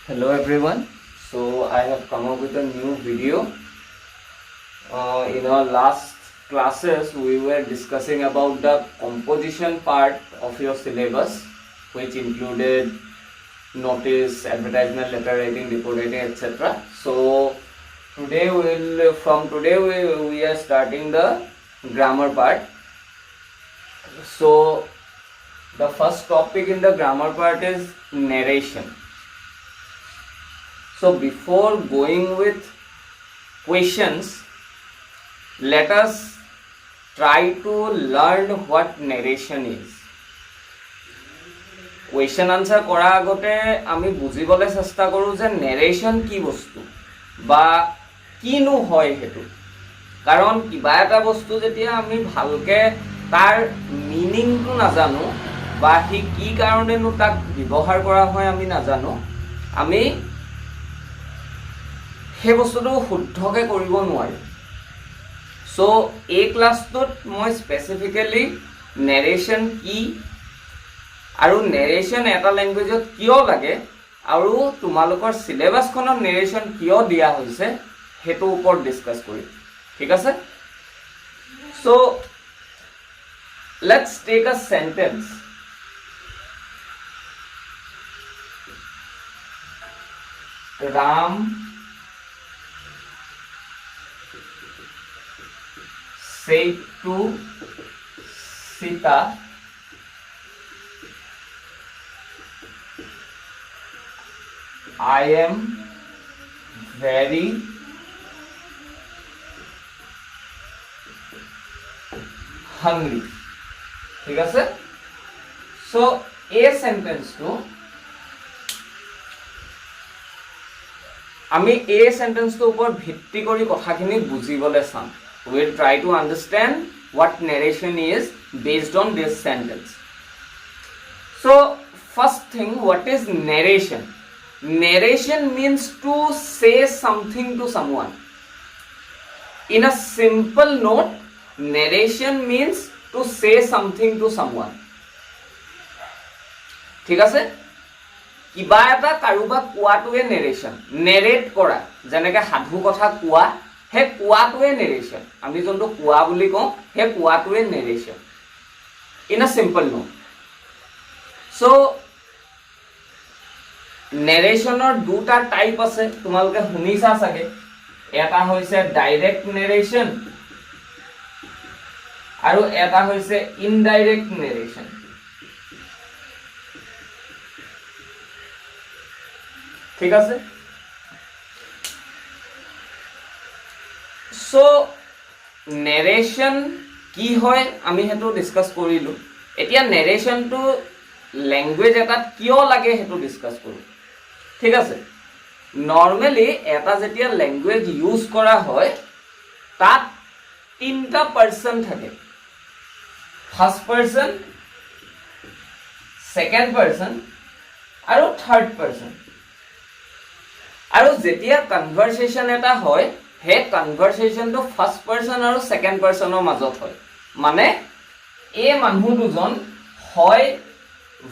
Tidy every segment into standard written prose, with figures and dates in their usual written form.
Hello everyone. So I have come up with a new video. In our last classes we were discussing about the composition part of your syllabus, which included notice, advertisement, letter writing, report writing, etc. So today we are starting the grammar part. So the first topic in the grammar part is narration. So before going with questions, let us try to learn what narration is. Question answer কৰা আগতে আমি বুজিবলৈ চেষ্টা কৰো যে narration কি বস্তু বা কিনো হয় হেতু। কাৰণ কিবা এটা বস্তু যেতিয়া আমি ভালকে তাৰ মিনিংটো নাজানো বা হি কি কাৰণেনো তাক ব্যৱহাৰ কৰা হয় আমি নাজানো, আমি সেই বস্তুটো শুদ্ধকৈ কৰিব নোৱাৰি। সো এই ক্লাছটোত মই স্পেচিফিকেলি নেৰেশ্যন কি আৰু নেৰেশ্যন এটা ল্যাঙ্গুৱেজত কিয় লাগে আৰু তোমালোকৰ সিলেবাসখনত নেৰেশ্যন কিয় দিয়া হৈছে হেতু ওপৰত ডিসকাস কৰিম। ঠিক আছে? So let's take a sentence. Ram said to Sita, I am very hungry. ঠিক আছে? সো এই সেন্টেন্সটো আমি এই সেন্টেন্সটোৰ ওপৰত ভিত্তি কৰি কথাখিনি বুজিবলৈ চাম। We will try to understand what narration is based on this sentence. So first thing, what is narration? Narration means to say something to someone. In a simple note, narration means to say something to someone. ঠিক আছে? কিবা এটা কাৰোবাক কোৱাটোৱে narration. নেৰেট কৰা, যেনেকৈ সাধু কথা কোৱা, হে কোৱাটোৱে নেৰেশ্যন। আমি যোনটো কোৱা বুলি কওঁ হে কোৱাটোৱে narration in a simple note. So নেৰেশ্যনৰ দুটা টাইপ আছে, তোমালোকে শুনিছা চাগে। এটা হৈছে ডাইৰেক্ট নেৰেশ্যন আৰু এটা হৈছে ইনডাইৰেক্ট নেৰেশ্যন। ঠিক আছে? সো নেৰেশ্যন কি হয় আমি হেতু ডিসকাস কৰিলো। এতিয়া নেৰেশ্যনটো ল্যাঙ্গুৱেজ এটাত কিয় লাগে হেতু ডিসকাস কৰো। ঠিক আছে? নৰমালি এটা যেতিয়া ল্যাঙ্গুৱেজ ইউজ কৰা হয় তাত তিনটা পাৰ্সন থাকে। ফাৰ্স্ট পাৰ্সন, সেকেন্ড পাৰ্সন আৰু থাৰ্ড পাৰ্সন। আৰু যেতিয়া কনভাৰসেশন এটা হয় হে কনভাৰসেশনটো ফাৰ্স্ট পাৰ্সন আৰু সেকেন্ড পাৰ্সনৰ মাজত হয়। মানে এই মানুহ দুজন হয়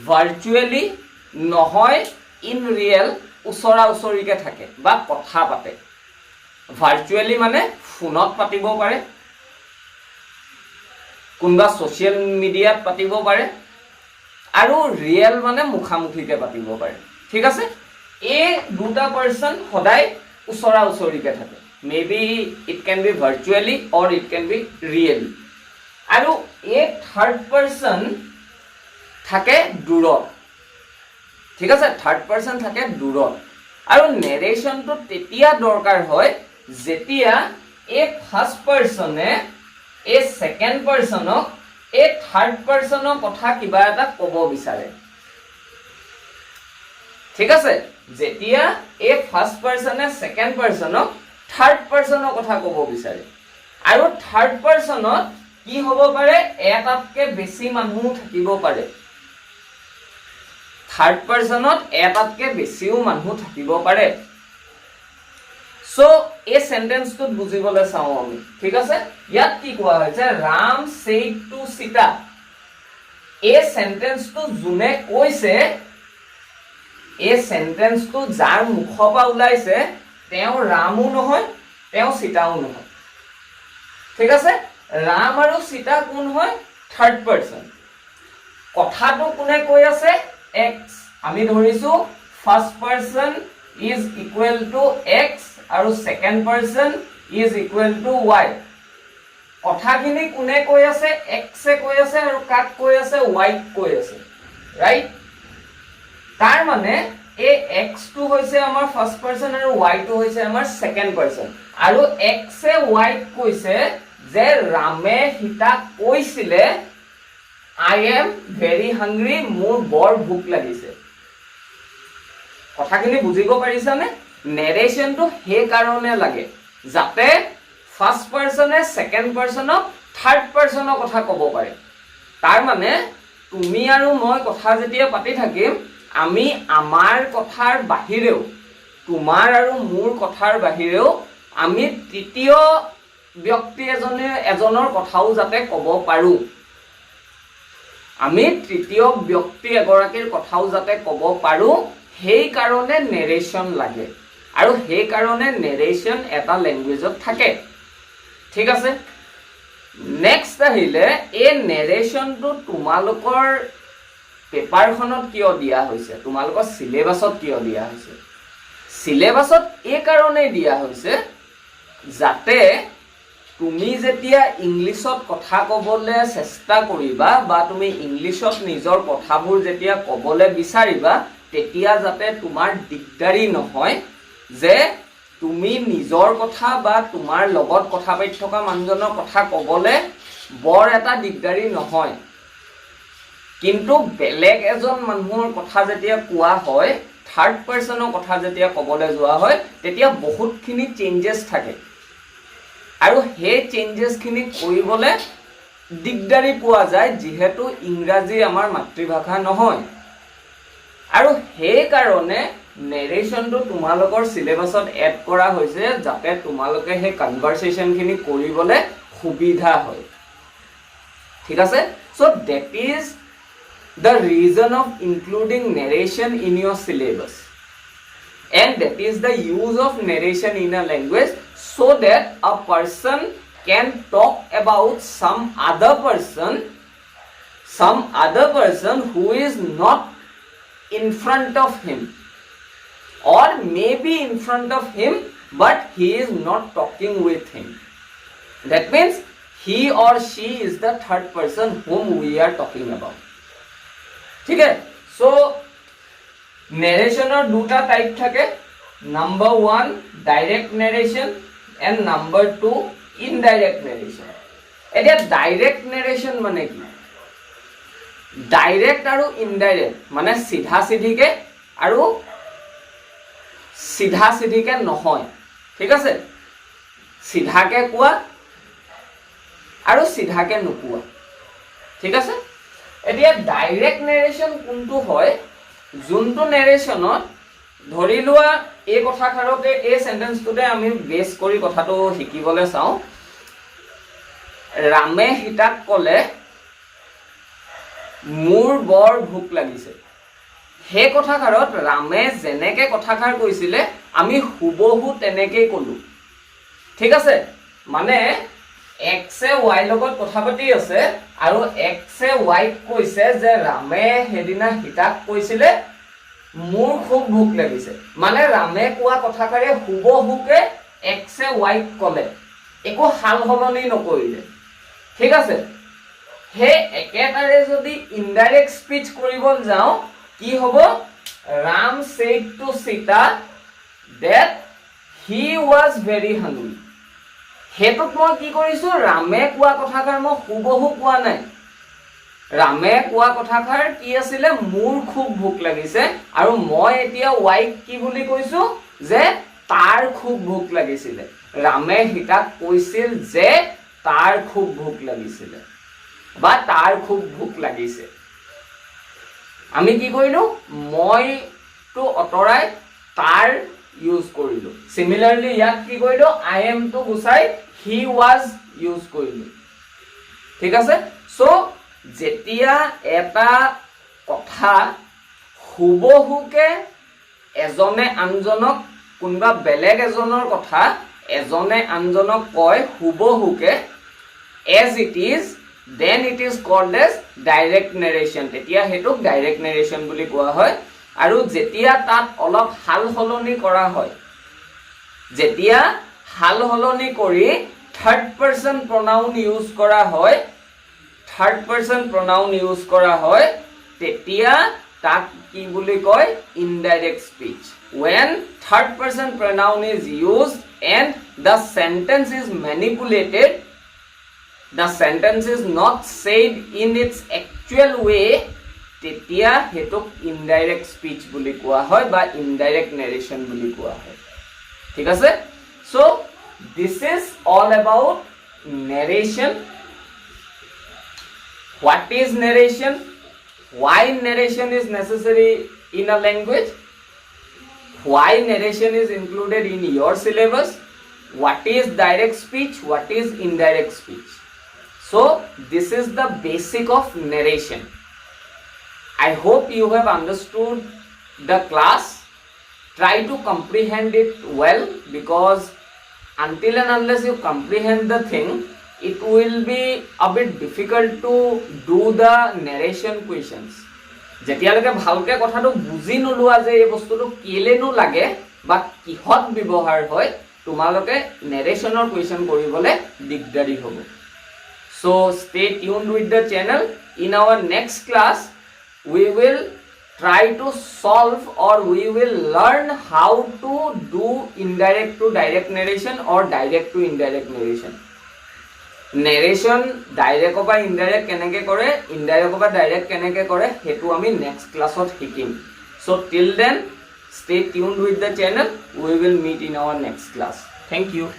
ভাৰ্চুয়ালি নহয় ইন ৰিয়েল ওচৰা ওচৰিকে থাকে বা কথা পাতে। ভাৰ্চুয়ালি মানে ফোনত পাতিব পাৰে, কোনবা সোশ্যাল মিডিয়াত পাতিব পাৰে, আৰু ৰিয়েল মানে মুখামুখিকে পাতিব পাৰে। ঠিক আছে? এই দুটা পাৰ্সন সদায় ওচৰা ওচৰিকে থাকে। Maybe it can be virtually or it can be really. আৰু এই থাৰ্ড পাৰ্সন থাকে দূৰত। ঠিক আছে? থাৰ্ড পাৰ্সন থাকে দূৰত। আৰু নেৰেশ্যনটো তেতিয়া দৰকাৰ হয় যেতিয়া এই ফাৰ্স্ট পাৰ্সনে এই সেকেন্ড পাৰ্সনক এই থাৰ্ড পাৰ্সনৰ কথা কিবা এটা ক'ব বিচাৰে। ঠিক আছে? যেতিয়া এই ফাৰ্স্ট পাৰ্সনে সেকেন্ড পাৰ্সনক থাৰ্ড পাৰ্সনৰ কথা ক'ব বিচাৰে আৰু থাৰ্ড পাৰ্সনত কি হ'ব পাৰে এটাতকে বেছি মানুহ থাকিব পাৰে। থাৰ্ড পাৰ্সনত এটাতকে বেছিও মানুহ থাকিব পাৰে। সো এই সেন্টেন্সটোত বুজিবলৈ চাওঁ আমি। ঠিক আছে? ইয়াত কি কোৱা হৈছে ৰাম said to Sita। এই সেন্টেন্সটো যোনে কৈছে এই সেন্টেন্সটো যাৰ মুখৰ পৰা ওলাইছে তেওঁ ৰামো নহয় তেওঁ সীতাও নহয় ঠিক আছে ৰাম আৰু সীতা কোন হয় থাৰ্ড পাৰসন কথাটো কোনে কৈ আছে এক্স আমি ধৰিছো first person is equal to x আৰু second person is equal to y কথাখিনি কোনে কৈ আছে এক্সে কৈ আছে আৰু কাক কৈ আছে ৱাই কৈ আছে ৰাইট তাৰ মানে এই এক্সটো হৈছে আমাৰ ফাৰ্স্ট পাৰসন আৰু ৱাইটো হৈছে আমাৰ সেকেন্ড পাৰসন আৰু এক্সে ৱাই কৈছে যে ৰামে সীতা কৈছিলে I am very hungry মোৰ বৰ ভোক লাগিছে কথাখিনি বুজিব পাৰিছানে নেৰেশনটো হে কাৰণে লাগে যাতে ফাৰ্স্ট পাৰসনে সেকেন্ড পাৰসনক থাৰ্ড পাৰসনৰ কথা ক'ব পাৰে তাৰ মানে তুমি আৰু মই কথা যেতিয়া পাতি থাকিম আমি আমাৰ কথাৰ বাহিৰেও তোমাৰ আৰু মোৰ কথাৰ বাহিৰেও আমি তৃতীয় ব্যক্তি এজনৰ কথাও যাতে ক'ব পাৰো আমি তৃতীয় ব্যক্তি এগৰাকীৰ কথাও যাতে ক'ব পাৰো সেই কাৰণে নেৰেশন লাগে আৰু সেই কাৰণে নেৰেশন এটা ল্যাঙ্গুৱেজত থাকে ঠিক আছে নেক্সট আহিলে এই নেৰেশনটো তোমালোকৰ পেপাৰখনত কিয় দিয়া হৈছে তোমালোকৰ সিলেবাসত কিয় দিয়া হৈছে সিলেবাসত এই কাৰণে দিয়া হৈছে যাতে তুমি যেতিয়া ইংলিশত কথা ক'বলৈ চেষ্টা কৰিবা বা তুমি ইংলিশত নিজৰ কথাবোৰ যেতিয়া ক'বলৈ বিচাৰিবা তেতিয়া যাতে তোমাৰ দিগদাৰি নহয় যে তুমি নিজৰ কথা বা তোমাৰ লগত কথা পাতি থকা মানুহজনৰ কথা ক'বলৈ বৰ এটা দিগদাৰি নহয় কিন্তু বেলেগ এজন মানুহৰ কথা যেতিয়া কোৱা হয় থাৰ্ড পাৰসনৰ কথা যেতিয়া ক'বলৈ যোৱা হয় তেতিয়া বহুতখিনি চেঞ্জেছ থাকে আৰু হে চেঞ্জেছ খিনি কৰিবলৈ দিগদাৰি পোৱা যায় যেহেতু ইংৰাজী আমাৰ মাতৃভাষা নহয় আৰু হে কাৰণে নেৰেশনটো তোমালোকৰ সিলেবাসত এড কৰা হৈছে যাতে তোমালোকে হে কনভাৰসেশন খিনি কৰিবলৈ সুবিধা হয় ঠিক আছে so that is the reason of including narration in your syllabus and that is the use of narration in a language so that a person can talk about some other person who is not in front of him or maybe in front of him but he is not talking with him that means he or she is the third person whom we are talking about ठीक है सो नेरेशनर দুটা type থাকে number 1 direct narration and number 2 indirect narration এটা direct narration মানে কি direct আৰু indirect মানে সিধা সিধিকে আৰু সিধা সিধিকে নহয় ঠিক আছে সিধাকে কোৱা আৰু সিধাকে নোকোৱা ঠিক আছে এতিয়া ডাইৰেক্ট নেৰেশন কোনটো হয় যোনটো নেৰেশনত ধৰি লোৱা এই কথাখাৰতে এই সেন্টেন্সটোতে আমি বেস কৰি কথাটো শিকিবলৈ চাও ৰামে সীতাক ক'লে মোৰ বৰ ভোক লাগিছে হে কথাখাৰত ৰামে যেনেকে কথাখাৰ কৈছিলে আমি হুবহু তেনেকৈ ক'লো ঠিক আছে মানে এক্সে ৱাই লগত কথা পাতি আছে আৰু এক্সে ৱাই কৈছে যে ৰামে হেদিনা হিতাক কৈছিলে মোৰ খুব ভোক লাগিছে মানে ৰামে কোৱা কথাকাৰে হুবহুকে এক্সে ৱাই ক'লে একো হাল হলনি নকৰিলে ঠিক আছে হে একেটাৰে যদি ইনডাইৰেক্ট স্পিচ কৰিব যাও কি হ'ব Ram said to Sita that he was very hungry Hetuk মই কি কৰিছো ৰামে কোৱা কথাকাৰ মই হুবহু কোৱা নাই ৰামে কোৱা কথাকাৰ কি আছিল মোৰ খুব ভোক লাগিছে আৰু মই এতিয়া ৱাইক কি বুলি কৈছো যে তাৰ খুব ভোক লাগিছিল ৰামে হিতাক কৈছিল যে তাৰ খুব ভোক লাগিছিল বা তাৰ খুব ভোক লাগিছে আমি কি কৰিলো মই তো অতৰাই তাৰ ইউজ কৰিলো সিমিলাৰলি ইয়াত কি কৰিলো I am to Gusai he was use কৰিলো ঠিক আছে সো যেতিয়া এটা কথা হুবহুকে এজনে আনজনক কোনবা বেলেগ এজনৰ কথা এজনে আনজনক কয় হুবহুকে as it is, then it is called as direct narration. তেতিয়া হেতুক direct narration বুলি কোৱা হয় আৰু যেতিয়া তাত অলপ হাল হলনি কৰা হয় যেতিয়া হাল হলনি কৰি third person pronoun use কৰা হয় তেতিয়া তাক কি বুলি কয় indirect speech. When third person pronoun is used and the sentence is manipulated, the sentence is not said in its actual way, তেতিয়া হেতুক indirect speech বুলি কোৱা হয় বা indirect narration বুলি কোৱা হয় ঠিক আছে so this is all about narration. What is narration? Why narration is necessary in a language? Why narration is included in your syllabus? What is direct speech? What is indirect speech? So this is the basic of narration. I hope you have understood the class. Try to comprehend it well because until and unless you comprehend the thing, it will be a bit difficult to do the narration questions. যেতিয়ালৈকে ভালকে কথাটো বুজি নলোৱা যে এই বস্তুটো কেলেনো লাগে বা কিহত ব্যৱহাৰ হয় তোমালোকে narrationৰ question কৰিবলৈ দিগদাৰি হ'ব. So stay tuned with the channel. In our next class, we will try to solve or we will learn how to do indirect to direct narration or direct to indirect narration. Narration direct or indirect keneke kore, indirect or direct keneke kore, hetu ami next class ot hikim. So till then, stay tuned with the channel. We will meet in our next class. Thank you.